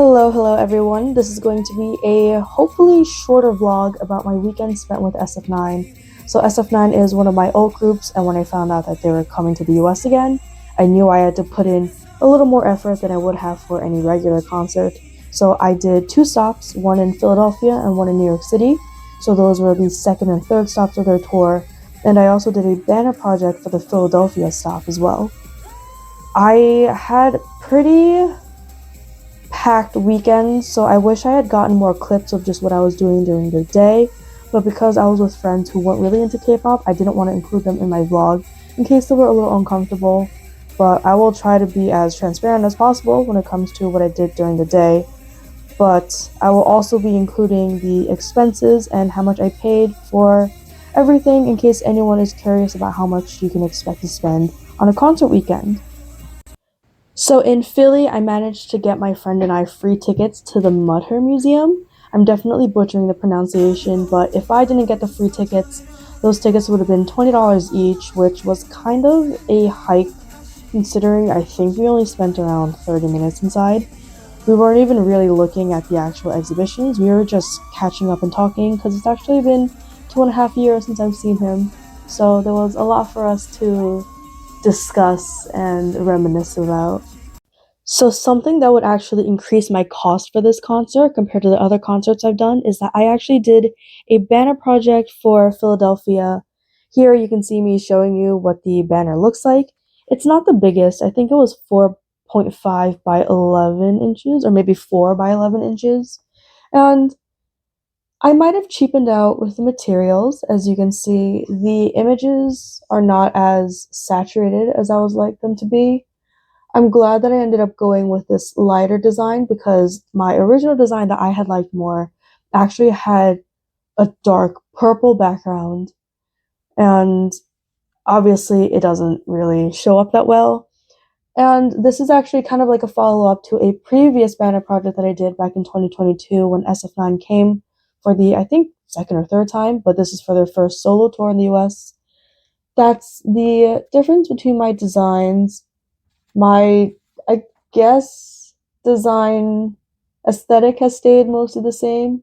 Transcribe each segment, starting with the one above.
Hello everyone. This is going to be a hopefully shorter vlog about my weekend spent with sf9. So sf9 is one of my old groups, and when I found out that they were coming to the US again, I knew I had to put in a little more effort than I would have for any regular concert. So I did two stops, one in Philadelphia and one in New York City. So those were the second and third stops of their tour, and I also did a banner project for the Philadelphia stop as well. I had pretty packed weekends, so I wish I had gotten more clips of just what I was doing during the day, but because I was with friends who weren't really into K-pop, I didn't want to include them in my vlog in case they were a little uncomfortable. But I will try to be as transparent as possible when it comes to what I did during the day. But I will also be including the expenses and how much I paid for everything in case anyone is curious about how much you can expect to spend on a concert weekend. So in Philly, I managed to get my friend and I free tickets to the Mudher Museum. I'm definitely butchering the pronunciation, but if I didn't get the free tickets, those tickets would have been $20 each, which was kind of a hike considering I think we only spent around 30 minutes inside. We weren't even really looking at the actual exhibitions, we were just catching up and talking because it's actually been 2.5 years since I've seen him. So there was a lot for us to discuss and reminisce about. So something that would actually increase my cost for this concert compared to the other concerts I've done is that I actually did a banner project for Philadelphia. Here you can see me showing you what the banner looks like. It's not the biggest. I think it was 4.5 by 11 inches or maybe 4 by 11 inches. And I might have cheapened out with the materials. As you can see, the images are not as saturated as I would like them to be. I'm glad that I ended up going with this lighter design because my original design that I had liked more actually had a dark purple background, and obviously it doesn't really show up that well. And this is actually kind of like a follow-up to a previous banner project that I did back in 2022 when sf9 came for the, I think, second or third time, but this is for their first solo tour in the US. That's the difference between my designs. My, I guess, design aesthetic has stayed mostly the same.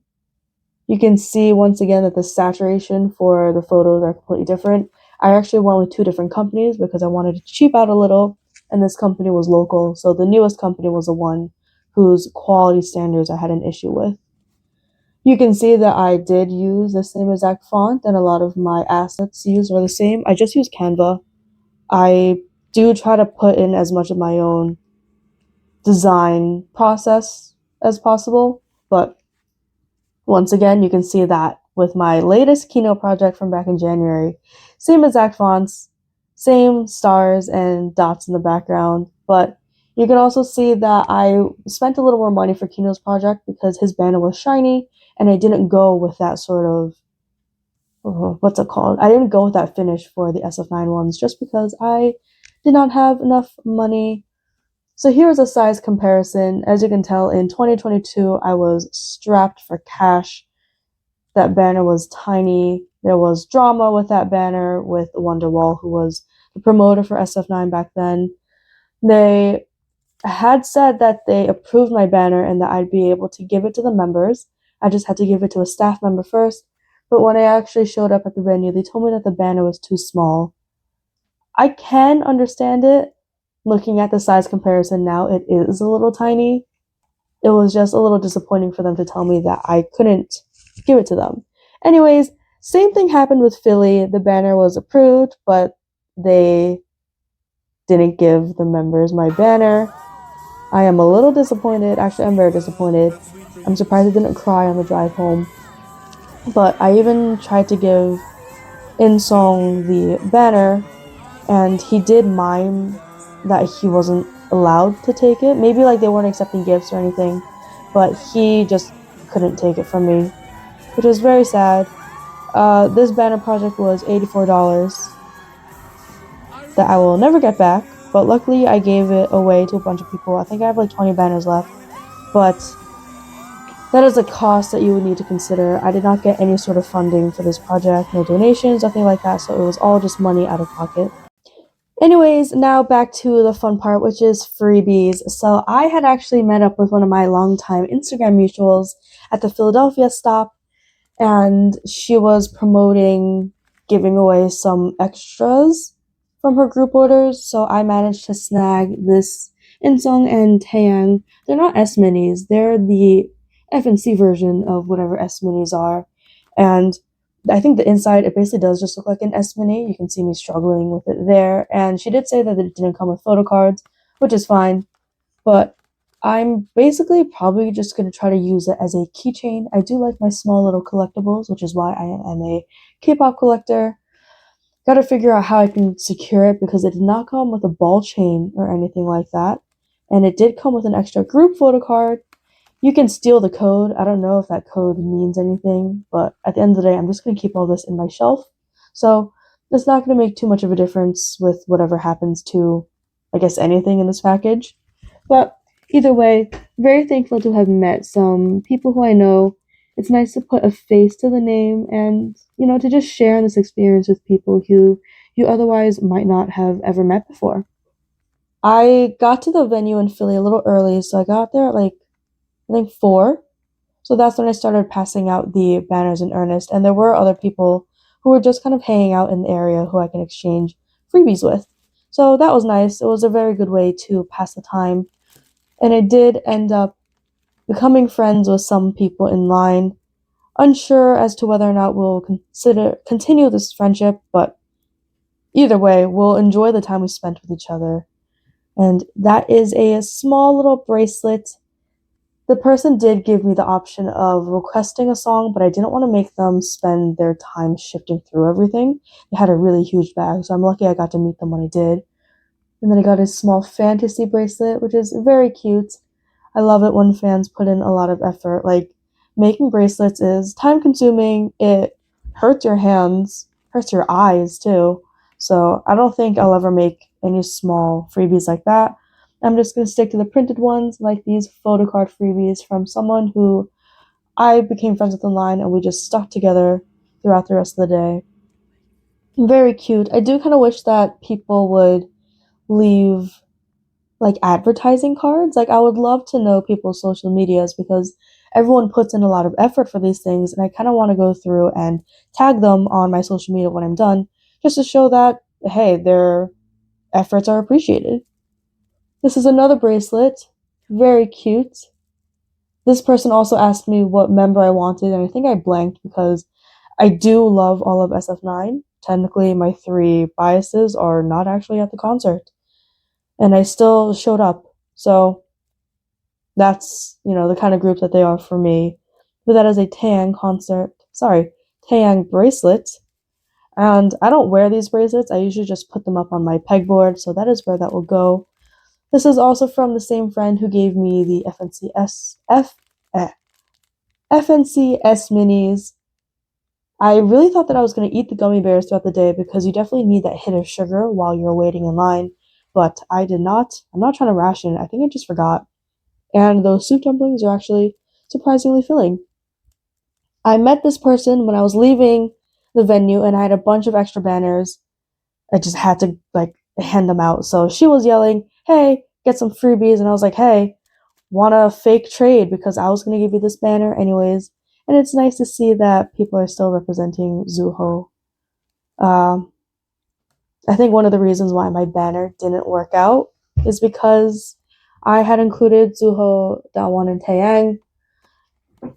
You can see once again that the saturation for the photos are completely different. I actually went with two different companies because I wanted to cheap out a little, and this company was local, so the newest company was the one whose quality standards I had an issue with. You can see that I did use the same exact font, and a lot of my assets used are the same. I just use Canva. I do try to put in as much of my own design process as possible, but once again, you can see that with my latest keynote project from back in January, same exact fonts, same stars and dots in the background, but you can also see that I spent a little more money for Kino's project because his banner was shiny, and I didn't go with that sort of, what's it called? I didn't go with that finish for the sf9 ones just because I did not have enough money. So here's a size comparison. As you can tell, in 2022, I was strapped for cash. That banner was tiny. There was drama with that banner with Wonderwall, who was the promoter for sf9 back then. They had said that they approved my banner and that I'd be able to give it to the members. I just had to give it to a staff member first. But when I actually showed up at the venue, they told me that the banner was too small. I can understand it. Looking at the size comparison now, it is a little tiny. It was just a little disappointing for them to tell me that I couldn't give it to them. Anyways, same thing happened with Philly. The banner was approved, but they didn't give the members my banner. I am a little disappointed. Actually, I'm very disappointed. I'm surprised I didn't cry on the drive home. But I even tried to give In-Song the banner, and he did mime that he wasn't allowed to take it. Maybe like they weren't accepting gifts or anything, but he just couldn't take it from me, which was very sad. This banner project was $84 that I will never get back, but luckily I gave it away to a bunch of people. I think I have like 20 banners left, but that is a cost that you would need to consider. I did not get any sort of funding for this project, no donations, nothing like that, so it was all just money out of pocket. Anyways, now back to the fun part, which is freebies. So I had actually met up with one of my longtime Instagram mutuals at the Philadelphia stop, and she was promoting giving away some extras from her group orders. So I managed to snag this Insung and Taeyang. They're not S minis, they're the FNC version of whatever S minis are. And I think the inside, it basically does just look like an S mini. You can see me struggling with it there. And she did say that it didn't come with photo cards, which is fine. But I'm basically probably just going to try to use it as a keychain. I do like my small little collectibles, which is why I am a K-pop collector. Got to figure out how I can secure it because it did not come with a ball chain or anything like that. And it did come with an extra group photo card. You can steal the code. I don't know if that code means anything, but at the end of the day, I'm just going to keep all this in my shelf. So it's not going to make too much of a difference with whatever happens to, I guess, anything in this package. But either way, very thankful to have met some people who I know. It's nice to put a face to the name and, to just share this experience with people who you otherwise might not have ever met before. I got to the venue in Philly a little early, so I got there at like, I think 4. So that's when I started passing out the banners in earnest. And there were other people who were just kind of hanging out in the area who I can exchange freebies with. So that was nice. It was a very good way to pass the time. And I did end up becoming friends with some people in line. Unsure as to whether or not we'll continue this friendship, but either way, we'll enjoy the time we spent with each other. And that is a small little bracelet. The person did give me the option of requesting a song, but I didn't want to make them spend their time shifting through everything. They had a really huge bag, so I'm lucky I got to meet them when I did. And then I got a small fantasy bracelet, which is very cute. I love it when fans put in a lot of effort. Like, making bracelets is time consuming, it hurts your hands, hurts your eyes too. So I don't think I'll ever make any small freebies like that. I'm just going to stick to the printed ones, like these photo card freebies from someone who I became friends with online and we just stuck together throughout the rest of the day. Very cute. I do kind of wish that people would leave like advertising cards. Like, I would love to know people's social medias because everyone puts in a lot of effort for these things, and I kind of want to go through and tag them on my social media when I'm done, just to show that hey, their efforts are appreciated. This is another bracelet, very cute. This person also asked me what member I wanted, and I think I blanked because I do love all of SF9. Technically, my 3 biases are not actually at the concert, and I still showed up. So that's, the kind of group that they are for me. But that is a Taeyang bracelet. And I don't wear these bracelets. I usually just put them up on my pegboard, so that is where that will go. This is also from the same friend who gave me the FNCS minis. I really thought that I was going to eat the gummy bears throughout the day because you definitely need that hit of sugar while you're waiting in line, but I did not. I'm not trying to ration it. I think I just forgot. And those soup dumplings are actually surprisingly filling. I met this person when I was leaving the venue and I had a bunch of extra banners. I just had to hand them out. So she was yelling, "Hey, get some freebies." And I was like, "Hey, want a fake trade because I was going to give you this banner anyways." And it's nice to see that people are still representing Zuho. Um, I think one of the reasons why my banner didn't work out is because I had included Zuho, Dawan, and Taeyang.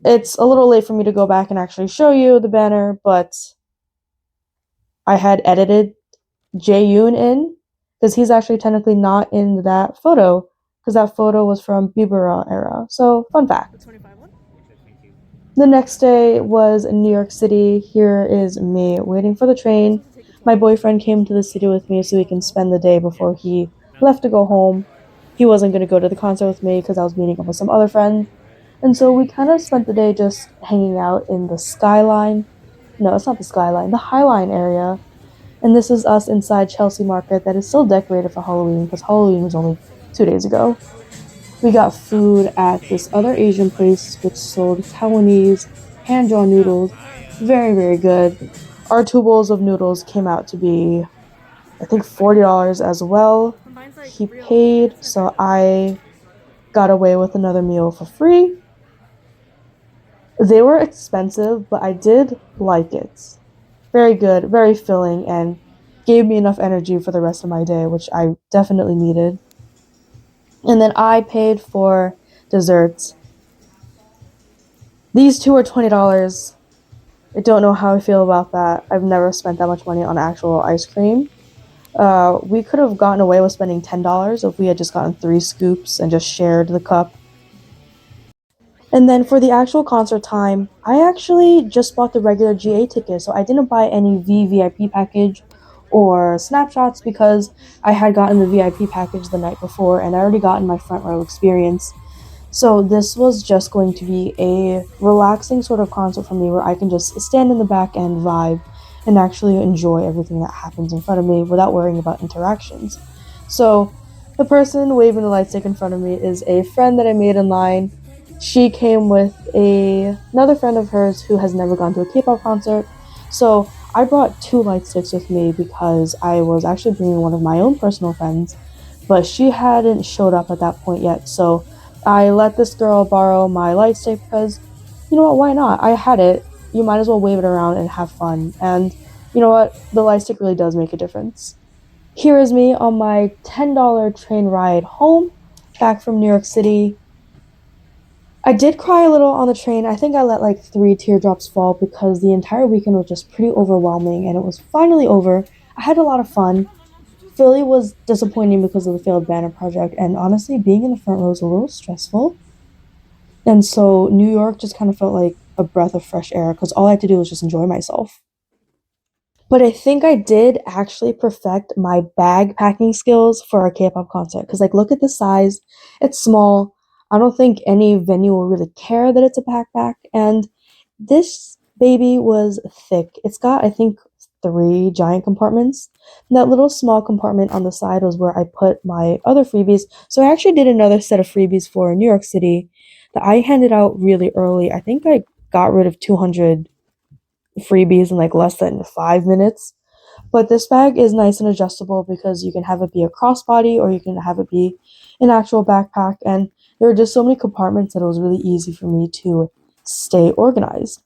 It's a little late for me to go back and actually show you the banner, but I had edited Jaeyoon in because he's actually technically not in that photo because that photo was from Bieber era. So, fun fact. The next day was in New York City. Here is me waiting for the train. My boyfriend came to the city with me so we can spend the day before he left to go home. He wasn't going to go to the concert with me because I was meeting up with some other friends. And so we kind of spent the day just hanging out in the skyline. No, it's not the skyline, the Highline area. And this is us inside Chelsea Market that is still decorated for Halloween because Halloween was only 2 days ago. We got food at this other Asian place which sold Taiwanese hand drawn noodles. Very, very good. Our 2 bowls of noodles came out to be I think $40 as well. He paid, so I got away with another meal for free. They were expensive, but I did like it. Very good, very filling, and gave me enough energy for the rest of my day, which I definitely needed. And then I paid for desserts. These two are $20. I don't know how I feel about that. I've never spent that much money on actual ice cream. We could have gotten away with spending $10 if we had just gotten 3 scoops and just shared the cup. And then for the actual concert time, I actually just bought the regular GA ticket, so I didn't buy any VVIP package or snapshots because I had gotten the VIP package the night before and I already gotten my front row experience. So this was just going to be a relaxing sort of concert for me where I can just stand in the back and vibe and actually enjoy everything that happens in front of me without worrying about interactions. So the person waving the light stick in front of me is a friend that I made in line. She came with another friend of hers who has never gone to a K-pop concert. So I brought 2 light sticks with me because I was actually bringing one of my own personal friends, but she hadn't showed up at that point yet. So I let this girl borrow my light stick because, you know what, why not? I had it. You might as well wave it around and have fun. And you know what? The light stick really does make a difference. Here is me on my $10 train ride home, back from New York City. I did cry a little on the train. I think I let like 3 teardrops fall because the entire weekend was just pretty overwhelming and it was finally over. I had a lot of fun. Philly was disappointing because of the failed banner project, and honestly, being in the front row was a little stressful. And so New York just kind of felt like a breath of fresh air because all I had to do was just enjoy myself. But I think I did actually perfect my bag packing skills for a K-pop concert because, like, look at the size. It's small. I don't think any venue will really care that it's a backpack. And this baby was thick. It's got, I think, 3 giant compartments. That little small compartment on the side was where I put my other freebies. So I actually did another set of freebies for New York City that I handed out really early. I think I got rid of 200 freebies in like less than 5 minutes. But this bag is nice and adjustable because you can have it be a crossbody or you can have it be an actual backpack. And there are just so many compartments that it was really easy for me to stay organized.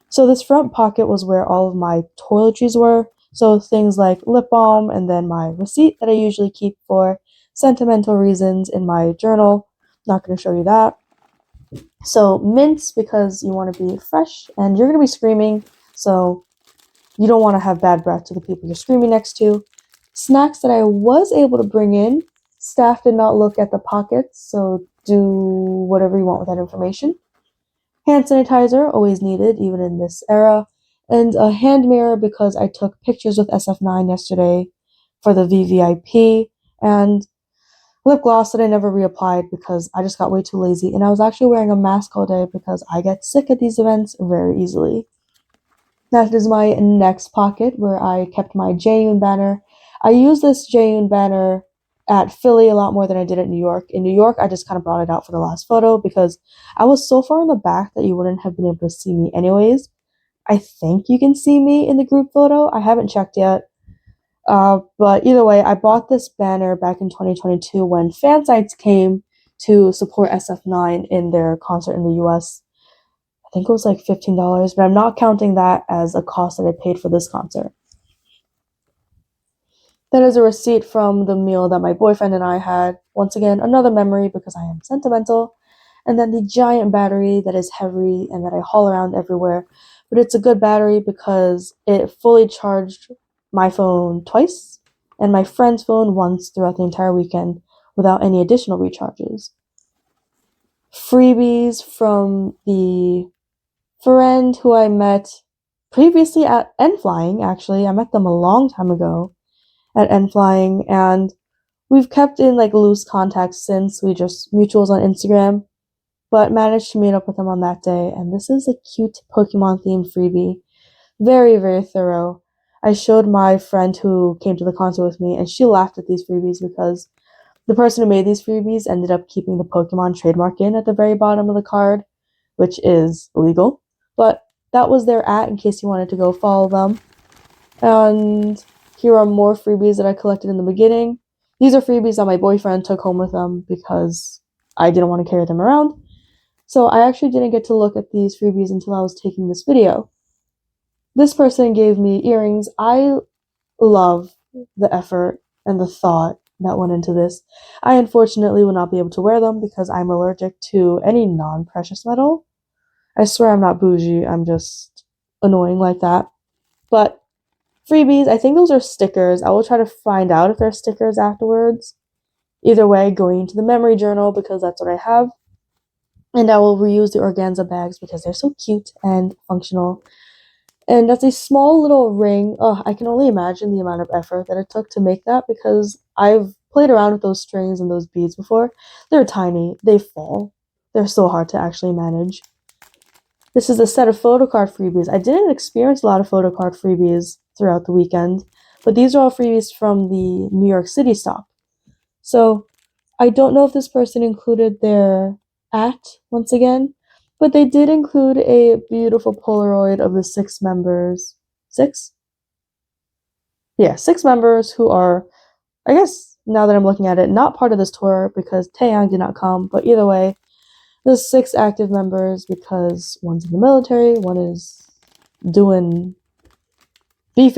So this front pocket was where all of my toiletries were. So things like lip balm and then my receipt that I usually keep for sentimental reasons in my journal. Not going to show you that. So mints because you want to be fresh and you're going to be screaming. So you don't want to have bad breath to the people you're screaming next to. Snacks that I was able to bring in. Staff did not look at the pockets, so do whatever you want with that information. Hand sanitizer, always needed, even in this era. And a hand mirror because I took pictures with sf9 yesterday for the VVIP. And lip gloss that I never reapplied because I just got way too lazy. And I was actually wearing a mask all day because I get sick at these events very easily. That is my next pocket where I kept my Jaeyoon banner. I use this Jaeyoon banner at Philly a lot more than I did at New York. In New York, I just kind of brought it out for the last photo because I was so far in the back that you wouldn't have been able to see me anyways. I think you can see me in the group photo. I haven't checked yet. But either way, I bought this banner back in 2022 when fan sites came to support sf9 in their concert in the US. I think it was like $15, but I'm not counting that as a cost that I paid for this concert. That is a receipt from the meal that my boyfriend and I had. Once again, another memory because I am sentimental. And then the giant battery that is heavy and that I haul around everywhere. But it's a good battery because it fully charged my phone twice and my friend's phone once throughout the entire weekend without any additional recharges. Freebies from the friend who I met previously at N Flying, actually. I met them a long time ago at N Flying, and we've kept in like loose contact since. We just mutuals on Instagram, but managed to meet up with them on that day. And this is a cute Pokemon themed freebie. Very, very thorough. I showed my friend who came to the concert with me, and she laughed at these freebies because the person who made these freebies ended up keeping the Pokemon trademark in at the very bottom of the card, which is illegal. But that was their at in case you wanted to go follow them. And here are more freebies that I collected in the beginning. These are freebies that my boyfriend took home with him because I didn't want to carry them around. So I actually didn't get to look at these freebies until I was taking this video. This person gave me earrings. I love the effort and the thought that went into this. I unfortunately will not be able to wear them because I'm allergic to any non-precious metal. I swear I'm not bougie, I'm just annoying like that. But freebies, I think those are stickers. I will try to find out if they're stickers afterwards. Either way, going into the memory journal because that's what I have. And I will reuse the organza bags because they're so cute and functional. And that's a small little ring. Oh, I can only imagine the amount of effort that it took to make that because I've played around with those strings and those beads before. They're tiny. They fall. They're so hard to actually manage. This is a set of photo card freebies. I didn't experience a lot of photo card freebies throughout the weekend, but these are all freebies from the New York City stop. So I don't know if this person included their once again, but they did include a beautiful Polaroid of the 6 members. 6? Yeah, 6 members who are, I guess, now that I'm looking at it, not part of this tour because Taeyang did not come, but either way, there's 6 active members because one's in the military, one is beefing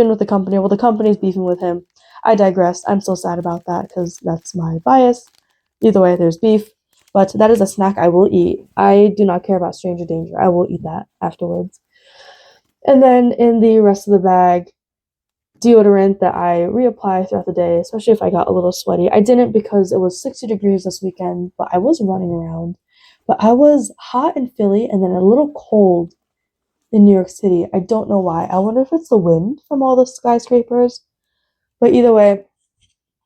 with the company, well, the company's beefing with him. I digress. I'm so sad about that because that's my bias. Either way, there's beef. But that is a snack I will eat. I do not care about stranger danger. I will eat that afterwards. And then in the rest of the bag, deodorant that I reapply throughout the day, especially if I got a little sweaty. I didn't because it was 60 degrees this weekend, but I was running around. But I was hot in Philly and then a little cold in New York City. I don't know why. I wonder if it's the wind from all the skyscrapers. But either way,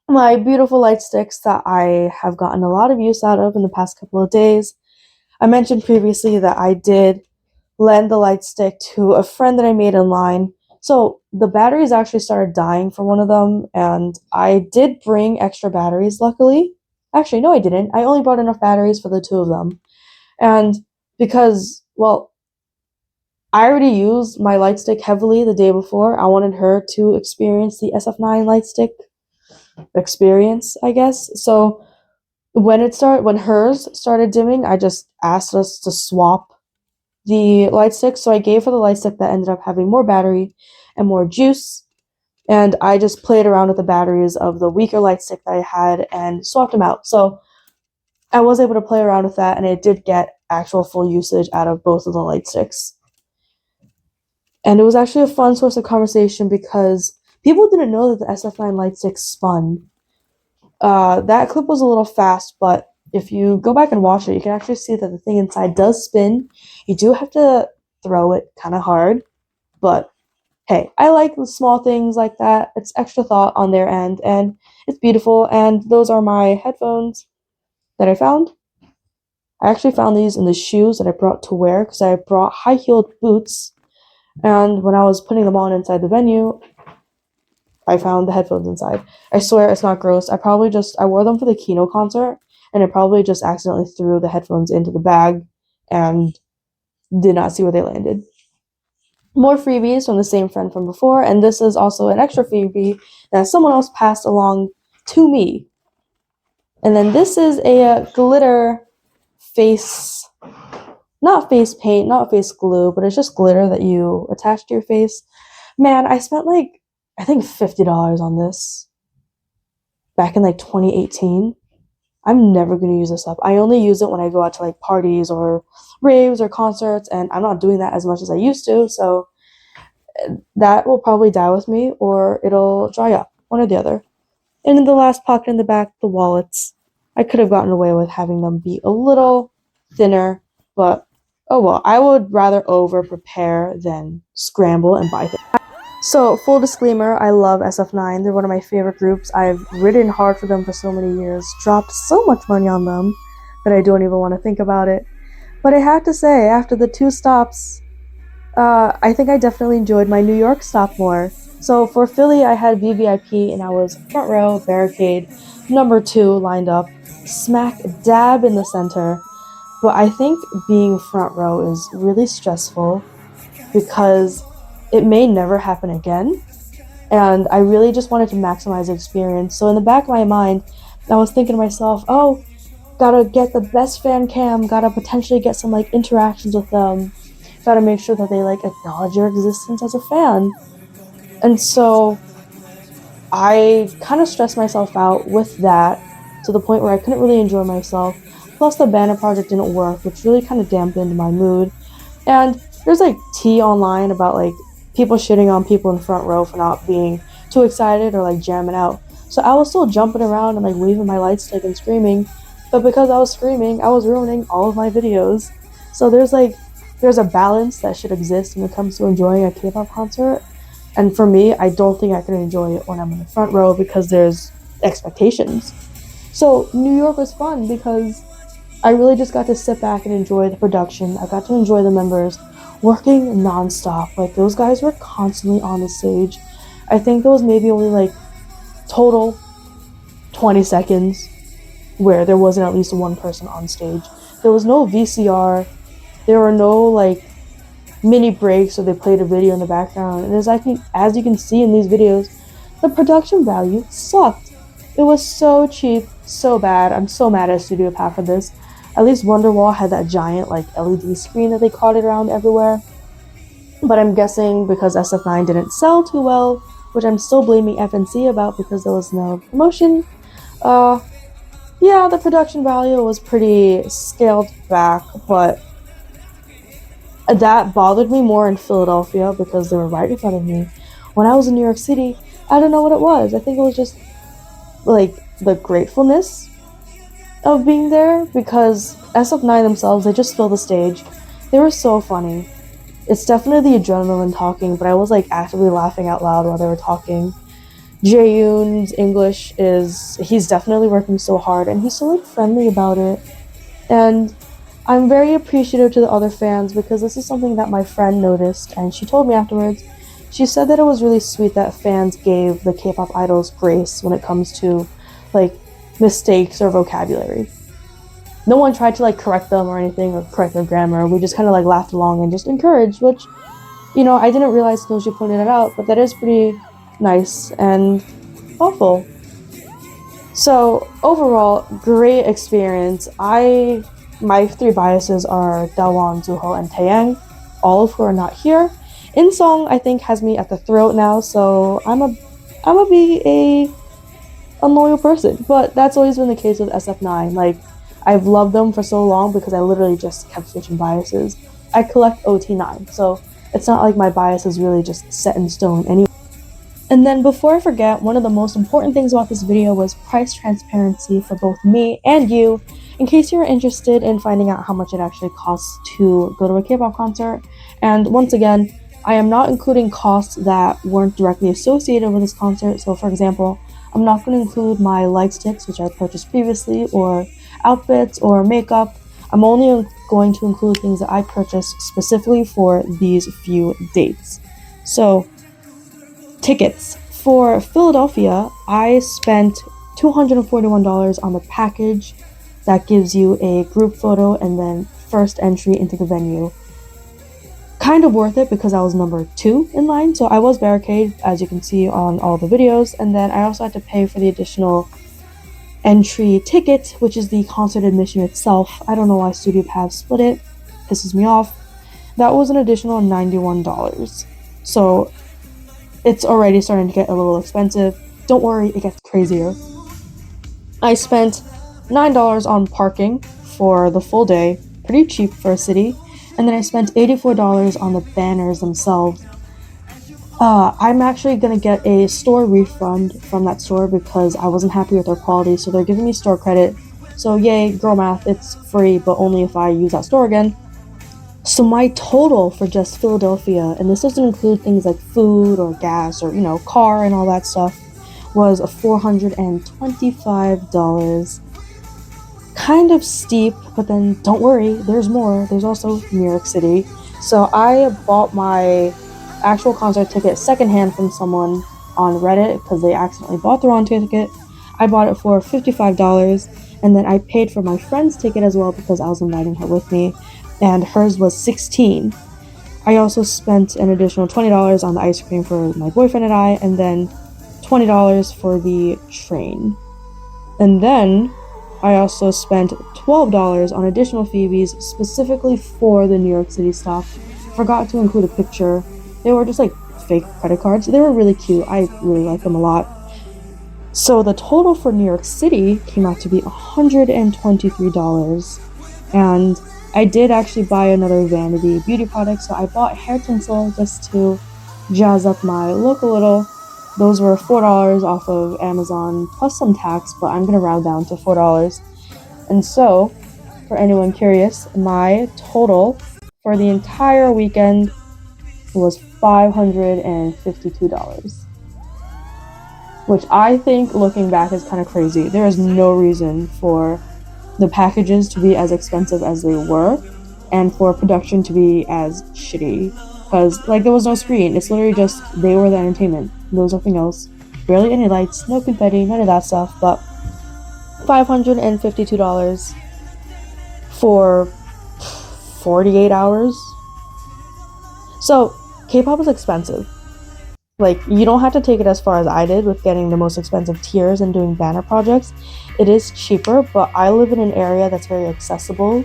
my beautiful light sticks that I have gotten a lot of use out of in the past couple of days. I mentioned previously that I did lend the light stick to a friend that I made online. So the batteries actually started dying for one of them, and I did bring extra batteries, luckily. Actually, no, I didn't. I only brought enough batteries for the 2 of them. And because, well, I already used my light stick heavily the day before. I wanted her to experience the sf9 light stick experience, I guess. So when hers started dimming, I just asked us to swap the light stick. So I gave her the light stick that ended up having more battery and more juice. And I just played around with the batteries of the weaker light stick that I had and swapped them out. So I was able to play around with that, and it did get actual full usage out of both of the light sticks. And it was actually a fun source of conversation because people didn't know that the SF9 light stick spun. That clip was a little fast, but if you go back and watch it, you can actually see that the thing inside does spin. You do have to throw it kind of hard, but hey, I like the small things like that. It's extra thought on their end, and it's beautiful. And those are my headphones that I found. I actually found these in the shoes that I brought to wear because I brought high-heeled boots, and when I was putting them on inside the venue, I found the headphones inside. I swear it's not gross. I wore them for the Kino concert, and I probably just accidentally threw the headphones into the bag and did not see where they landed. More freebies from the same friend from before, and this is also an extra freebie that someone else passed along to me. And then this is a glitter not face paint, not face glue, but it's just glitter that you attach to your face. Man, I spent I think $50 on this back in 2018. I'm never going to use this up. I only use it when I go out to parties or raves or concerts, and I'm not doing that as much as I used to, so that will probably die with me or it'll dry up, one or the other. And in the last pocket in the back, the wallets. I could have gotten away with having them be a little thinner, but oh well. I would rather over prepare than scramble and buy things. So, full disclaimer, I love SF9. They're one of my favorite groups. I've ridden hard for them for so many years, dropped so much money on them that I don't even want to think about it. But I have to say, after the 2 stops, I think I definitely enjoyed my New York stop more. So for Philly, I had VVIP and I was front row, barricade, number 2 lined up, smack dab in the center. But I think being front row is really stressful because it may never happen again. and I really just wanted to maximize the experience. So in the back of my mind, I was thinking to myself, oh, gotta get the best fan cam, gotta potentially get some like interactions with them, gotta make sure that they like acknowledge your existence as a fan. And so I kind of stressed myself out with that to the point where I couldn't really enjoy myself. Plus, the banner project didn't work, which really kind of dampened my mood. And there's like tea online about like people shitting on people in the front row for not being too excited or like jamming out. So I was still jumping around and like waving my light stick and screaming, but because I was screaming, I was ruining all of my videos. So there's a balance that should exist when it comes to enjoying a K-pop concert. And for me, I don't think I can enjoy it when I'm in the front row because there's expectations. So New York was fun because I really just got to sit back and enjoy the production. I got to enjoy the members working nonstop. Like, those guys were constantly on the stage. I think there was maybe only like total 20 seconds where there wasn't at least one person on stage. There was no VCR. There were no like mini breaks or they played a video in the background. And as you can see in these videos, the production value sucked. It was so cheap, so bad. I'm so mad at Studio Path for this. At least Wonderwall had that giant like LED screen that they carted around everywhere. But I'm guessing because SF9 didn't sell too well, which I'm still blaming FNC about because there was no promotion, yeah, the production value was pretty scaled back, but that bothered me more in Philadelphia because they were right in front of me. When I was in New York City, I don't know what it was. I think it was just like the gratefulness of being there because SF9 themselves, they just filled the stage. They were so funny. It's definitely the adrenaline talking, but I was like actively laughing out loud while they were talking. Jaeyoon's English he's definitely working so hard and he's so like friendly about it. And I'm very appreciative to the other fans because this is something that my friend noticed and she told me afterwards. She said that it was really sweet that fans gave the K-pop idols grace when it comes to like mistakes or vocabulary. No one tried to like correct them or anything or correct their grammar. We just kind of like laughed along and just encouraged, which, you know, I didn't realize until she pointed it out, but that is pretty nice and thoughtful. So overall, great experience. My three biases are Daewon, Zuho, and Taeyang, all of who are not here. In Song, I think, has me at the throat now, so I'm a be a unloyal person. But that's always been the case with SF9. Like, I've loved them for so long because I literally just kept switching biases. I collect OT9, so it's not like my bias is really just set in stone anyway. And then before I forget, one of the most important things about this video was price transparency for both me and you, in case you're interested in finding out how much it actually costs to go to a K-pop concert. And once again, I am not including costs that weren't directly associated with this concert. So for example, I'm not going to include my light sticks, which I purchased previously, or outfits or makeup. I'm only going to include things that I purchased specifically for these few dates. So, tickets. For Philadelphia, I spent $241 on the package that gives you a group photo and then first entry into the venue. Kind of worth it because I was number 2 in line, so I was barricaded, as you can see on all the videos, and then I also had to pay for the additional entry ticket, which is the concert admission itself. I don't know why Studio Path split it. Pisses me off. That was an additional $91. So it's already starting to get a little expensive. Don't worry, it gets crazier. I spent $9 on parking for the full day, pretty cheap for a city, and then I spent $84 on the banners themselves. I'm actually gonna get a store refund from that store because I wasn't happy with their quality, so they're giving me store credit. So yay, girl math, it's free, but only if I use that store again. So my total for just Philadelphia, and this doesn't include things like food or gas or, you know, car and all that stuff, was $425. Kind of steep, but then don't worry, there's more. There's also New York City. So I bought my actual concert ticket secondhand from someone on Reddit because they accidentally bought the wrong ticket. I bought it for $55, and then I paid for my friend's ticket as well because I was inviting her with me, and hers was $16. I also spent an additional $20 on the ice cream for my boyfriend and I, and then $20 for the train. And then I also spent $12 on additional freebies specifically for the New York City stop. Forgot to include a picture. They were just like fake credit cards. They were really cute. I really like them a lot. So the total for New York City came out to be $123. And I did actually buy another vanity beauty product. So I bought hair tinsel just to jazz up my look a little. Those were $4 off of Amazon plus some tax, but I'm gonna round down to $4. And so, for anyone curious, my total for the entire weekend was $552, which I think, looking back, is kind of crazy. There is no reason for the packages to be as expensive as they were, and for production to be as shitty. Because, like, there was no screen. It's literally just, they were the entertainment. There was nothing else. Barely any lights, no confetti, none of that stuff. But $552 for 48 hours. So, K-pop is expensive. Like, you don't have to take it as far as I did with getting the most expensive tiers and doing banner projects. It is cheaper, but I live in an area that's very accessible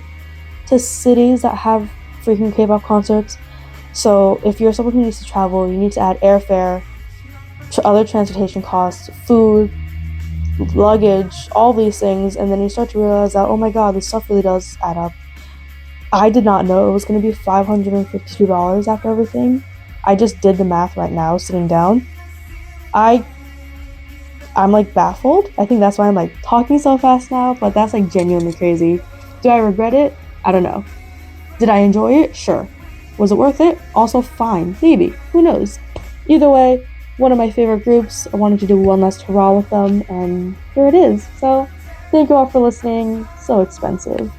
to cities that have freaking K-pop concerts. So if you're someone who needs to travel, you need to add airfare, other transportation costs, food, luggage, all these things, and then you start to realize that, oh my god, this stuff really does add up. I did not know it was going to be $552 after everything. I just did the math right now, sitting down. I'm like baffled. I think that's why I'm like talking so fast now, but that's like genuinely crazy. Do I regret it? I don't know. Did I enjoy it? Sure. Was it worth it? Also fine. Maybe. Who knows? Either way, one of my favorite groups. I wanted to do one last hurrah with them, and here it is. So, thank you all for listening. So expensive.